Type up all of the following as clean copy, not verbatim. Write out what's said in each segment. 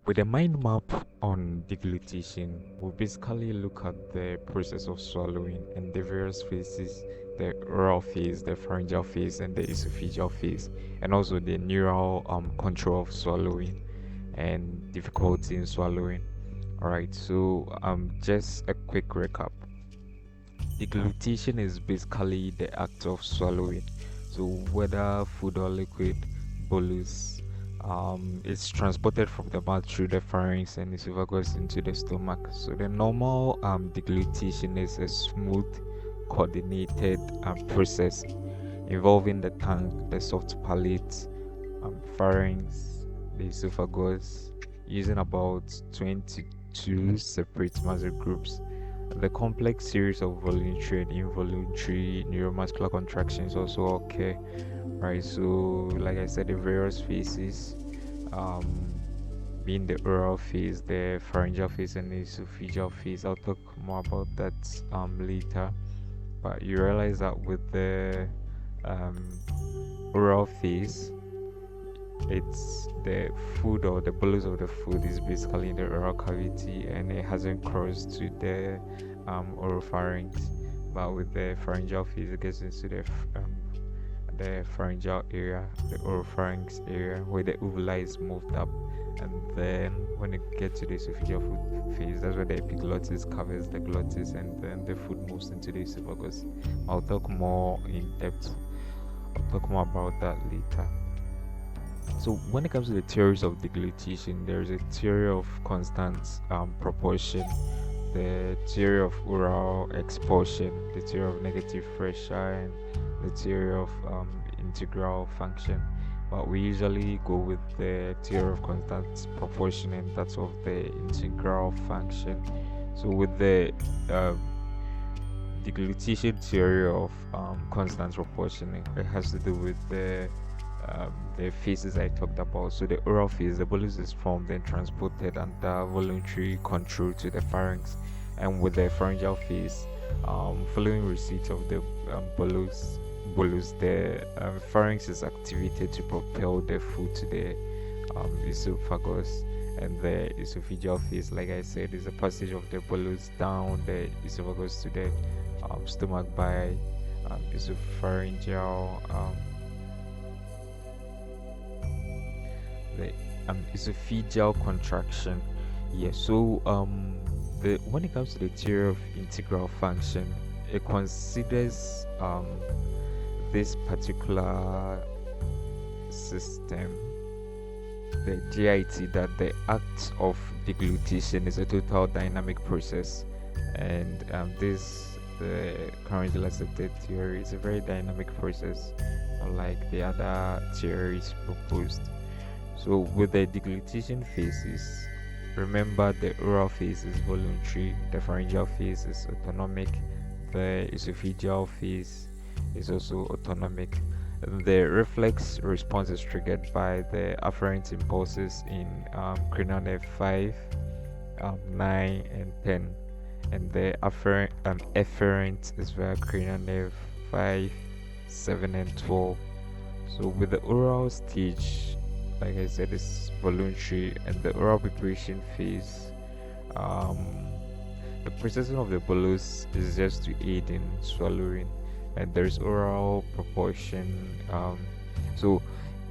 With a mind map on deglutition, we basically look at the process of swallowing and the various phases, the oral phase, the pharyngeal phase, and the esophageal phase, and also the neural control of swallowing and difficulty in swallowing. Alright, so just a quick recap. Deglutition is basically the act of swallowing. So whether food or liquid, bolus, it's transported from the mouth through the pharynx and esophagus into the stomach. So the normal deglutition is a smooth, coordinated process involving the tongue, the soft palate, pharynx, the esophagus, using about 22 separate muscle groups. The complex series of voluntary and involuntary neuromuscular contractions also occur, right? So, like I said, the various phases, um, being the oral phase, the pharyngeal phase, and the esophageal phase. I'll talk more about that later. But you realize that with the um, oral phase, it's the food or the bolus of the food is basically in the oral cavity and it hasn't crossed to the oropharynx. But with the pharyngeal phase, it gets into the pharyngeal area, the oropharynx area, where the uvula is moved up. And then when it gets to the esophageal food phase, that's where the epiglottis covers the glottis, and then the food moves into the esophagus. I'll talk more in depth. I'll talk more about that later. So when it comes to the theories of deglutition, there's a theory of constant proportion, the theory of oral expulsion, the theory of negative pressure, and the theory of integral function. But we usually go with the theory of constant proportion, and that's of the integral function. So with the deglutition theory of constant proportioning, it has to do with the phases I talked about. So the oral phase, the bolus is formed and transported under voluntary control to the pharynx, and with the pharyngeal phase, following receipt of the bolus, the pharynx is activated to propel the food to the esophagus. And the esophageal phase, like I said, is a passage of the bolus down the esophagus to the stomach by esopharyngeal the esophageal contraction. Yeah, so the when it comes to the theory of integral function, it considers this particular system, the GIT, that the act of deglutition is a total dynamic process, and this the currently accepted theory is a very dynamic process, unlike the other theories proposed. So with the deglutition phases, remember the oral phase is voluntary, the pharyngeal phase is autonomic, the esophageal phase is also autonomic. The reflex response is triggered by the afferent impulses in cranial nerve 5, 9, and 10, and the efferent is via cranial nerve 5, 7, and 12. So with the oral stage, like I said, it's voluntary, and the oral preparation phase, the processing of the bolus is just to aid in swallowing, and there's oral proportion. So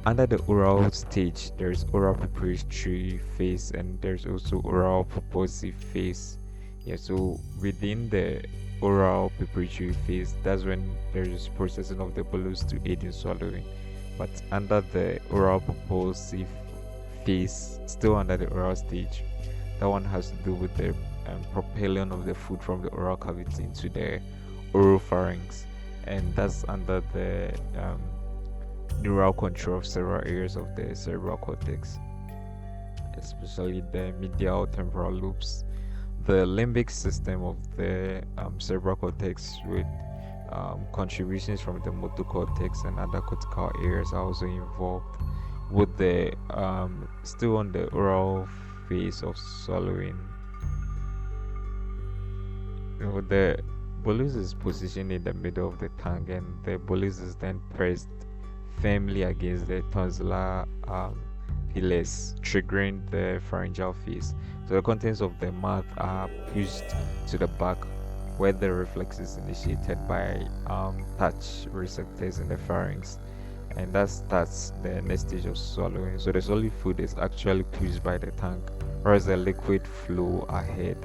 under the oral stage, there's oral preparatory phase, and there's also oral purposive phase. Yeah, so within the oral preparatory phase, that's when there's processing of the bolus to aid in swallowing. But under the oral purposive phase, still under the oral stage, that one has to do with the propelling of the food from the oral cavity into the oropharynx, and that's under the neural control of several areas of the cerebral cortex, especially the medial temporal lobes, the limbic system of the cerebral cortex, with contributions from the motor cortex and other cortical areas are also involved. With the still on the oral phase of swallowing, with the bolus is positioned in the middle of the tongue, and the bolus is then pressed firmly against the tonsillar ileus, triggering the pharyngeal phase. So the contents of the mouth are pushed to the back, where the reflex is initiated by touch receptors in the pharynx, and that starts the next stage of swallowing. So the solid food is actually pushed by the tongue, whereas the liquid flow ahead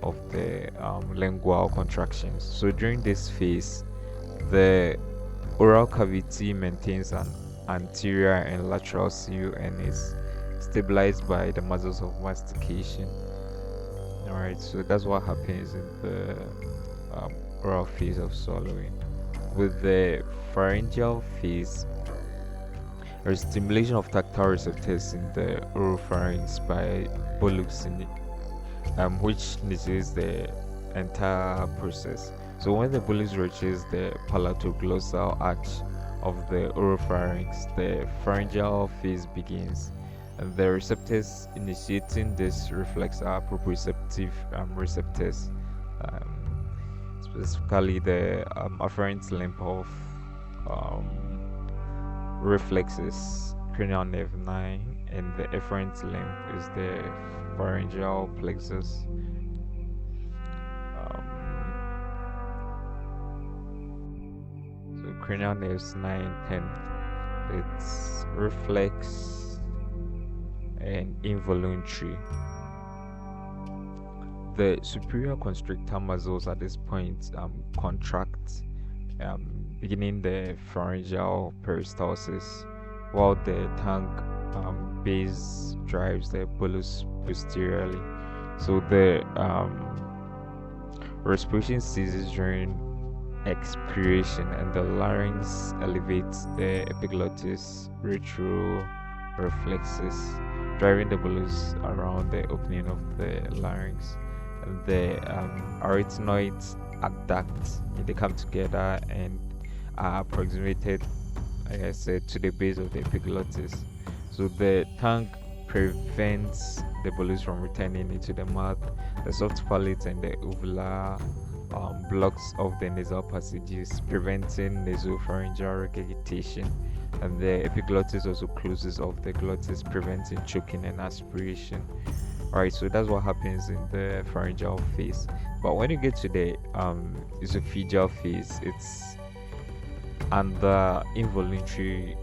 of the lingual contractions. So during this phase, the oral cavity maintains an anterior and lateral seal and is stabilized by the muscles of mastication. Alright, so that's what happens in the oral phase of swallowing. With the pharyngeal phase, there is stimulation of tactile receptors in the oropharynx by bolus, which initiates the entire process. So when the bolus reaches the palatoglossal arch of the oropharynx, the pharyngeal phase begins, and the receptors initiating this reflex are proprioceptive receptors, specifically the afferent limb of reflexes, cranial nerve 9, and the efferent limb is the pharyngeal plexus. So cranial nerves 9, 10, it's reflex and involuntary. The superior constrictor muscles at this point contract, beginning the pharyngeal peristalsis, while the tongue base drives the bolus posteriorly. So the respiration ceases during expiration, and the larynx elevates the epiglottis retroreflexes, driving the bolus around the opening of the larynx. And the arytenoids adduct, they come together and are approximated, like I said, to the base of the epiglottis. So the tongue prevents the bolus from returning into the mouth. The soft palate and the uvula blocks of the nasal passages, preventing nasopharyngeal regurgitation, and the epiglottis also closes off the glottis, preventing choking and aspiration. Alright, so that's what happens in the pharyngeal phase. But when you get to the esophageal phase, it's under involuntary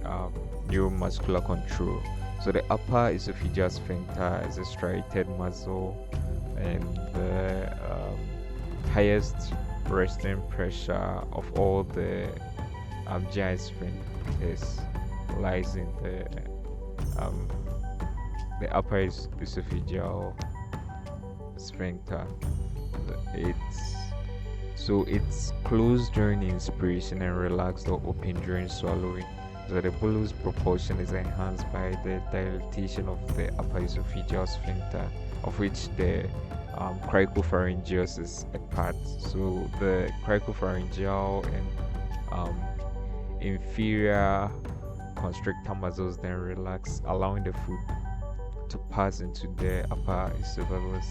neuromuscular control. So the upper esophageal sphincter is a striated muscle, and the highest resting pressure of all the GI sphincters lies in the upper esophageal sphincter. It's closed during inspiration and relaxed or open during swallowing. So the bolus propulsion is enhanced by the dilatation of the upper esophageal sphincter, of which the cricopharyngeus is a part. So the cricopharyngeal and inferior constrictor muscles then relax, allowing the food to pass into the upper esophagus.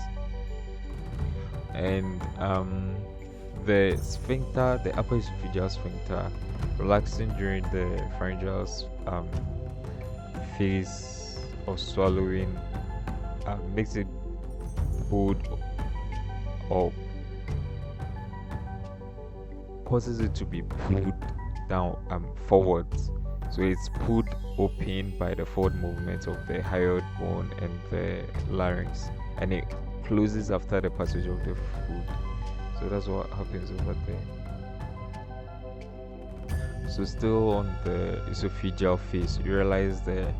And the sphincter, the upper esophageal sphincter, relaxing during the pharyngeal phase of swallowing makes it pulled, or causes it to be pulled down forwards. So it's pulled open by the forward movement of the hyoid bone and the larynx, and it closes after the passage of the food. So that's what happens over there. So still on the esophageal phase, you realize the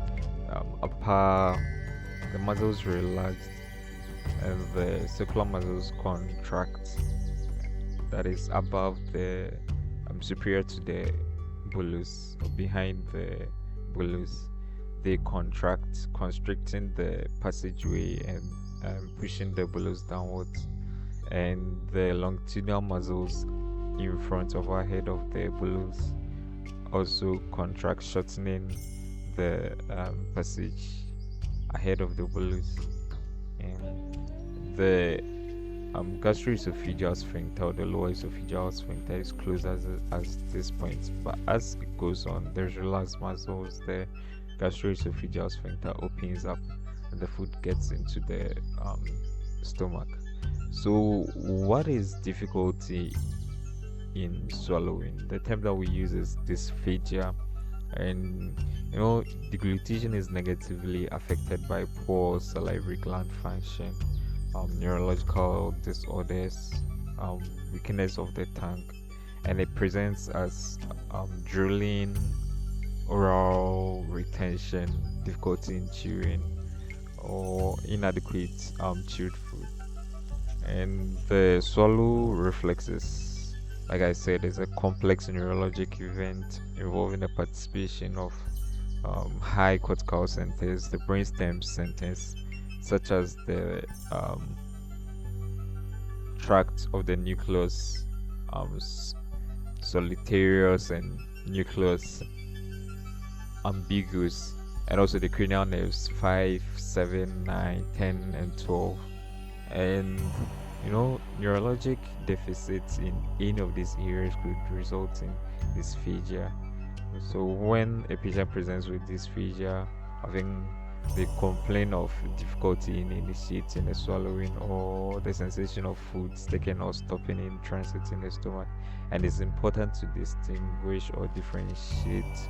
the muscles relax and the circular muscles contract, that is above the superior to the bolus, or behind the bolus. They contract, constricting the passageway and pushing the bolus downwards, and the longitudinal muscles in front of our head of the bolus also contract, shortening the passage ahead of the bolus. And the gastroesophageal sphincter, or the lower esophageal sphincter, is closed as this point, but as it goes on, there's relaxed muscles there gastroesophageal sphincter opens up and the food gets into the stomach. So, what is difficulty in swallowing? The term that we use is dysphagia, and deglutition is negatively affected by poor salivary gland function, neurological disorders, weakness of the tongue, and it presents as drooling, oral retention, difficulty in chewing, or inadequate chewed food. And the swallow reflexes, like I said, is a complex neurologic event involving the participation of high cortical centers, the brainstem centers, such as the tract of the nucleus solitarius and nucleus ambiguous, and also the cranial nerves 5, 7, 9, 10, and 12. And neurologic deficits in any of these areas could result in dysphagia. So when a patient presents with dysphagia, having they complain of difficulty in initiating the swallowing or the sensation of food sticking or stopping in transit in the stomach. And it's important to distinguish or differentiate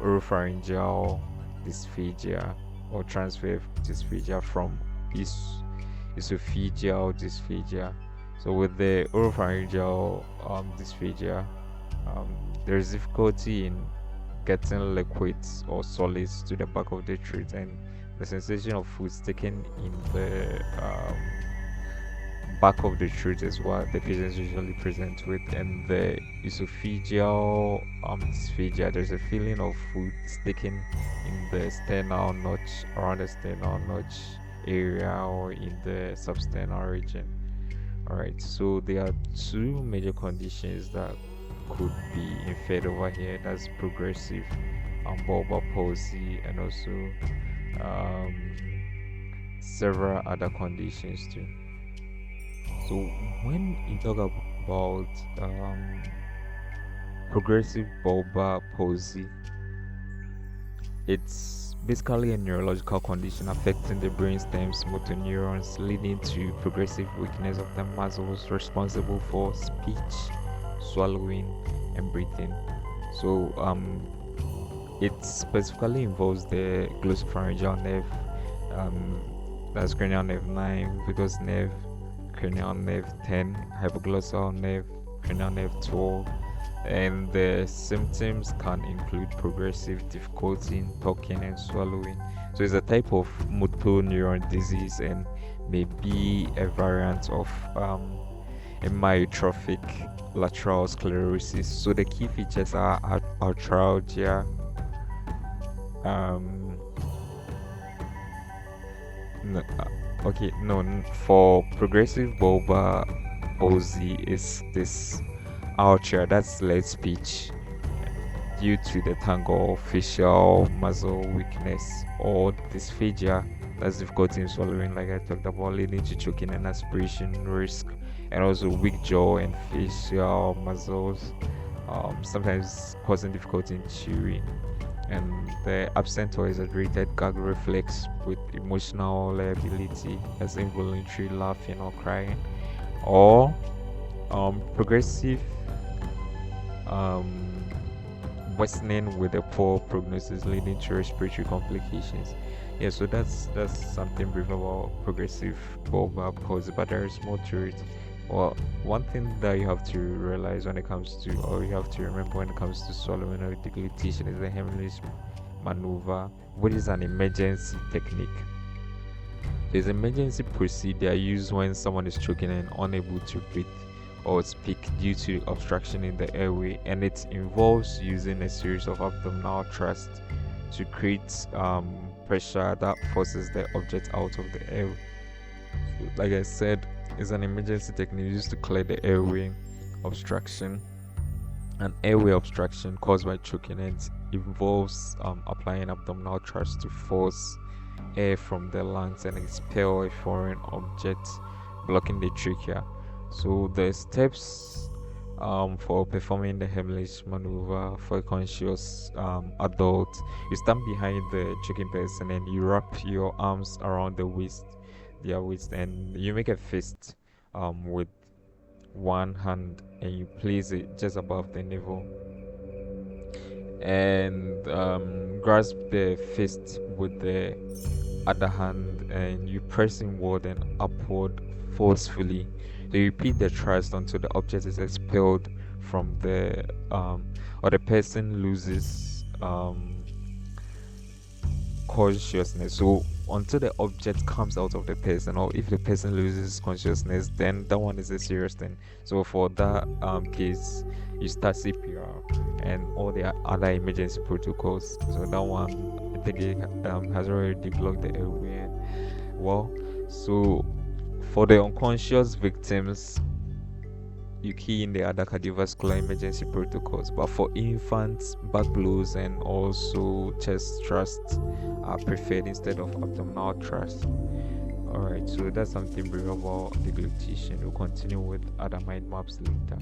oropharyngeal dysphagia or transfer dysphagia from esophageal dysphagia. So with the oropharyngeal dysphagia, there's difficulty in getting liquids or solids to the back of the throat, and the sensation of food sticking in the back of the throat is what the patients usually present with. And the esophageal dysphagia, there's a feeling of food sticking in the sternal notch, around the sternal notch area, or in the substernal region. Alright, so there are two major conditions that could be inferred over here. That's progressive bulbar palsy, and also several other conditions too. So when you talk about progressive bulbar palsy, it's basically a neurological condition affecting the brainstem's motor neurons, leading to progressive weakness of the muscles responsible for speech, swallowing, and breathing. So it specifically involves the glossopharyngeal nerve, that's cranial nerve 9, vagus nerve, cranial nerve 10, hypoglossal nerve, cranial nerve 12, and the symptoms can include progressive difficulty in talking and swallowing. So it's a type of motor neuron disease and may be a variant of amyotrophic lateral sclerosis. So the key features are arthralgia, for progressive bulbar palsy is this arthria, that's delayed speech due to the tongue or facial muscle weakness, or dysphagia, that's difficulty in swallowing, like I talked about, leading to choking and aspiration risk, and also weak jaw and facial muscles, sometimes causing difficulty in chewing, and the absent or exaggerated gag reflex with emotional liability, as involuntary laughing or crying, or progressive worsening with a poor prognosis leading to respiratory complications. Yeah, so that's something brief about progressive bulbar palsy, but there is more to it. Well, one thing that you have to realize when it comes to, or you have to remember when it comes to swallowing or deglutition, is the Heimlich maneuver, which is an emergency technique. There's an emergency procedure used when someone is choking and unable to breathe or speak due to obstruction in the airway, and it involves using a series of abdominal thrusts to create pressure that forces the object out of the airway. Like I said, it's an emergency technique used to clear the airway obstruction. An airway obstruction caused by choking, and involves applying abdominal thrust to force air from the lungs and expel a foreign object blocking the trachea. So the steps For performing the Heimlich maneuver for a conscious adult, you stand behind the choking person and you wrap your arms around their waist, and you make a fist with one hand and you place it just above the navel and grasp the fist with the other hand and you press inward and upward forcefully. So you repeat the thrust until the object is expelled from the or the person loses consciousness. So until the object comes out of the person, or if the person loses consciousness, then that one is a serious thing. So for that case, you start CPR and all the other emergency protocols. So that one, I think it has already blocked the airway. Well, so for the unconscious victims, you key in the other cardiovascular emergency protocols, but for infants, back blows and also chest thrusts are preferred instead of abdominal thrust. Alright, so that's something brief about deglutition. We'll continue with other mind maps later.